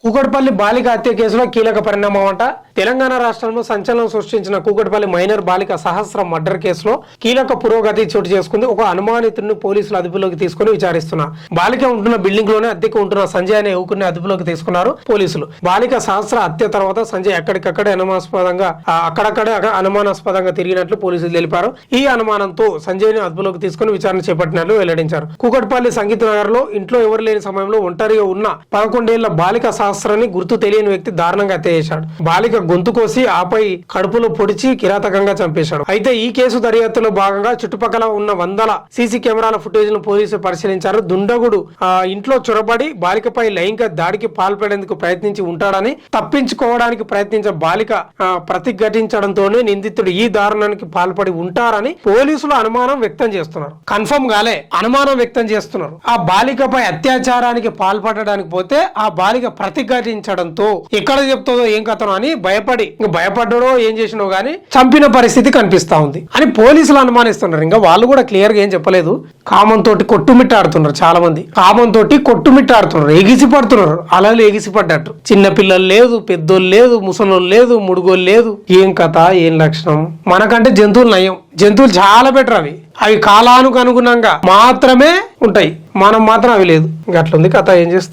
కూకట్పల్లి బాలిక హత్య కేసులో కీలక పరిణామం అంట. తెలంగాణ రాష్ట్రంలో సంచలనం సృష్టించిన కూకట్పల్లి మైనర్ బాలిక సహస్ర మర్డర్ కేసులో కీలక పురోగతి చోటు చేసుకుంది. ఒక అనుమానితుడిని పోలీసులు అదుపులోకి తీసుకుని విచారిస్తున్నారు. బాలిక ఉంటున్న బిల్డింగ్ లోనే అద్దెకు ఉంటున్న సంజయ్ అనే యువకుడిని అదుపులోకి తీసుకున్నారు పోలీసులు. బాలిక సహస్ర హత్య తర్వాత సంజయ్ అక్కడికక్కడే అనుమానాస్పదంగా తిరిగినట్లు పోలీసులు తెలిపారు. ఈ అనుమానంతో సంజయ్ ని అదుపులోకి తీసుకుని విచారణ చేపట్టినట్లు వెల్లడించారు. కూకట్పల్లి సంగీత నగర్ లో ఇంట్లో ఎవరు లేని సమయంలో ఒంటరిగా ఉన్న 11 ఏళ్ల బాలిక సహస్రాన్ని గుర్తు తెలియని వ్యక్తి దారుణంగా హత్య చేశాడు. బాలిక గొంతు కోసి ఆపై కడుపులో పొడిచి కిరాతకంగా చంపేశాడు. అయితే ఈ కేసు దర్యాప్తులో భాగంగా చుట్టుపక్కల ఉన్న వందల సీసీ కెమెరాల ఫుటేజ్ ను పోలీసులు పరిశీలించారు. దుండగుడు ఇంట్లో చొరబడి బాలికపై లైంగిక దాడికి పాల్పడేందుకు ప్రయత్నించి ఉంటాడని, తప్పించుకోవడానికి ప్రయత్నించిన బాలిక ప్రతిఘటించడంతోనే నిందితుడు ఈ దారుణానికి పాల్పడి ఉంటారని పోలీసులు అనుమానం వ్యక్తం చేస్తున్నారు. కన్ఫర్మ్ గాలే, అనుమానం వ్యక్తం చేస్తున్నారు. ఆ బాలికపై అత్యాచారానికి పాల్పడడానికి పోతే ఆ బాలిక ప్రతిఘటించడంతో ఎక్కడ చెప్తుందో ఏం కథనో అని భయపడ్డాడో ఏం చేసినో గానీ చంపిన పరిస్థితి కనిపిస్తా ఉంది అని పోలీసులు అనుమానిస్తున్నారు. ఇంకా వాళ్ళు కూడా క్లియర్ గా ఏం చెప్పలేదు. కామంతో కొట్టుమిట్టాడుతున్నారు. చాలా మంది కామంతో కొట్టుమిట్టాడుతున్నారు, ఎగిసిపడుతున్నారు. అలలు ఎగిసిపడ్డట్టు. చిన్న పిల్లలు లేదు, పెద్దోళ్ళు లేదు, ముసలోళ్ళు లేదు, ముడుగోళ్ళు లేదు. ఏం కథ, ఏం లక్షణం. మనకంటే జంతువులు నయం. జంతువులు చాలా బెటర్. అవి కాలానికి అనుగుణంగా మాత్రమే ఉంటాయి. మనం మాత్రం అవి లేదు. అట్లుంది కథ. ఏం చేస్తాం.